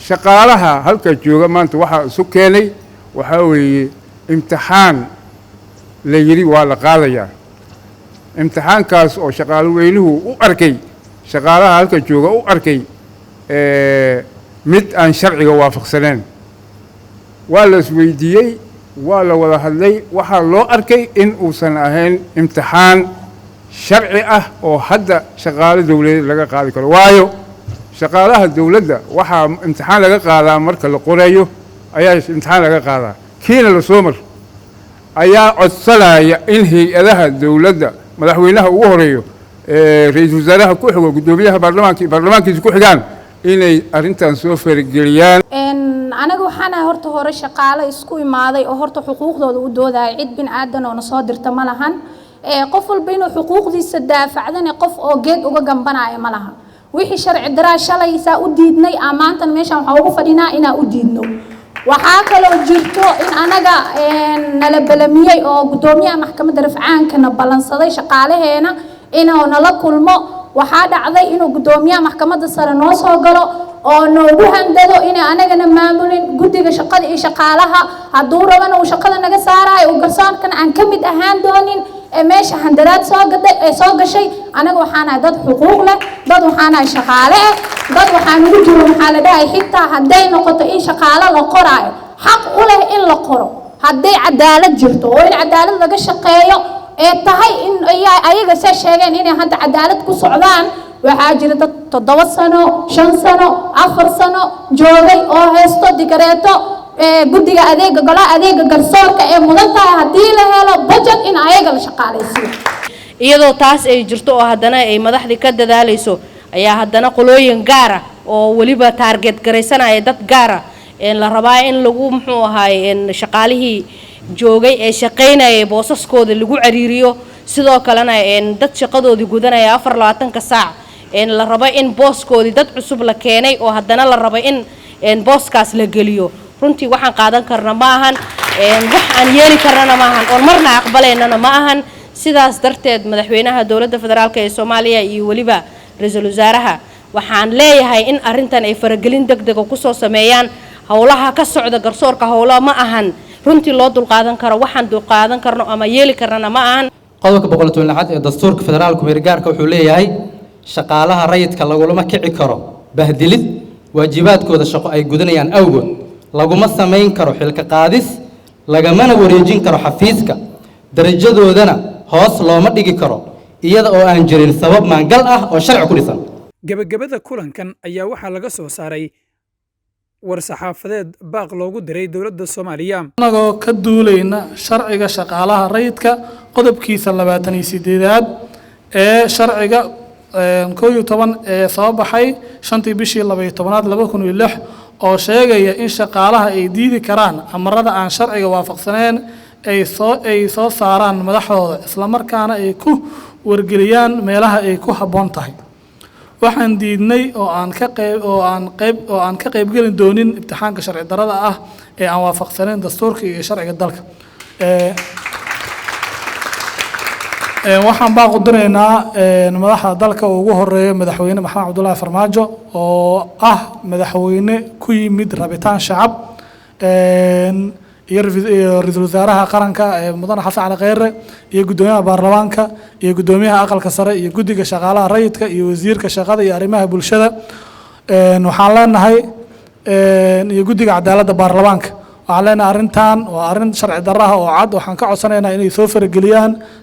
shaqaalaha halka jooga maanta waxa isu keenay waxa weeye imtixaan la yiri waa la qaadayaa imtixaankaas oo shaqaale weynuhu u arkay shaqaalaha halka jooga u arkay mid aan sharciga waafaqsaneen waa la isweydiiyey waa la wada hadlay waxaa loo arkay in uusan ahayn imtixaan sharci ah oo hadda shaqaale dawladeed laga qaadi karo waayo shaqaalaha dawladda waxaa imtixaan laga qaadaa marka la qorayo ayaa imtixaan laga qaadaa kiina la soo mar ayaa codsanaya in hay-adaha dawladda madaxweynaha ugu horeeyo ra-iisul wasaaraha ku xigo guddoomiyaha baarlamaankiisa ku xigaan inay arrintan soo farageliyaan anaga waxaan horta hore shaqaale isku imaaday oo horta xuquuqdooda u doodaya cid bin aadan oo soo dirta ma lahan qof walba inuu xuquuqdiisa daafacdan qof oo geed uga gambanaya ma laha wixii sharci daraa shalaysa u diidnay amaantan meeshan waxa ugu fadhinaa inaa u diidno waxaa kaloo jirto in anaga nala balamiyay oo guddoomiyaha maxkamadda rafcaankana balansaday shaqaalaheena inuu nala kulmo waxaa dhacday inuu guddoomiyaha maxkamadda sare noo soo galo oo noogu handado inay anagana maamulin guddiga shaqada iyo shaqaalaha hadduu rabana uu shaqada naga saarayo uu garsoorkan aan ka mid ahaan doonin meesha handadaad soo gashay anaga waxaan ahay dad xuquuq leh dad waxaan ahay shaqaale ah dad waxaan ugu jiro maxaa la dhahay xitaa hadday noqoto in shaqaale la qoraayo xaq u leh in la qoro hadday cadaalad jirto oo in cadaalad laga shaqeeyo tahay in ayaga se sheegeen inay hadda cadaalad ku socdaan waxaa jira dad 7 sano 5 sano 4 sano joogay oo haysto digareeto guddiga adeega golaha adeega garsoorka ee mudan tahay haddii la helo budget in ayaga la shaqaalaysiiyo iyadoo taas ay jirto oo haddana ay madaxdii ka dadaalayso ayaa haddana qolooyin gaar ah oo weliba target garaysanaya dad gaar ah la rabaa in lagu muxuu ahaay shaqaalihii joogay ee shaqeynaya boosaskooda lagu cariiriyo sidoo kalena dad shaqadoodii gudanaya 24 saac la rabo in booskoodii dad cusub la keenay oo haddana la rabo in booskaas la geliyo runtii waxaan qaadan karna ma ahan wax aan yeeli karnana ma ahan oo marna aqbaleynana ma ahan sidaas darteed madaxweynaha dawladda federaalka ee Soomaaliya iyo waliba ra'iisul wasaaraha waxaan leeyahay in arrintan ay faragelin degdeg ah ku soo sameeyaan hawlaha ka socda garsoorka hawlaha ma ahan runtii loo dul qaadan karo waxaan dul qaadan karno ama yeeli karnana ma ahan qodobka 112 ee dastuurka federaalka meergaarka wuxuu leeyahay shaqaalaha rayidka laguma kici karo bahdilid waajibaadkooda shaqo ay gudanayaan awgood laguma sameyn karo xilka qaadis lagamana wareejin karo xafiiska darajadoodana hoos looma dhigi karo iyada oo aan jirin sabab maangal ah oo sharci ku dhisan gabagabada kulankan ayaa waxaa laga soo saaray war-saxaafadeed baaq loogu diray dowladda Soomaaliya anagoo ka duulayna sharciga shaqaalaha rayidka qodobkiisa 28aad ee sharciga 11 ee soo baxay 5 bishii 12aad 2006 oo sheegaya in shaqaalaha ay diidi karaan amarada aan sharciga waafaqsaneyn ay soo saaraan madaxdooda isla markaana ay ku wargeliyaan meelaha ay ku habboon tahay waxaan diidnay oo aan ka qaybgelin doonin imtixaanka sharci darrada ah ee aan waafaqsaneyn dastuurka iyo sharciga dalka waxaan baa qudinaynaa madaxda dalka ugu horeeya madaxweyne maxamed cabdullaahi farmaajo oo ah madaxweyne ku yimid rabitaan shacab iyo ra'iisul wasaaraha qaranka mudane xasan cali kheyre iyo guddoomiyaha baarlamaanka iyo guddoomiyaha aqalka sare iyo guddiga shaqaalaha rayidka iyo wasiirka shaqada iyo arrimaha bulshada waxaan leenahay iyo guddiga cadaaladda baarlamaanka waxaan leenahay arrintan waa arrin sharci darro ah oo cad waxaan ka codsanaynaa inay soo farageliyaan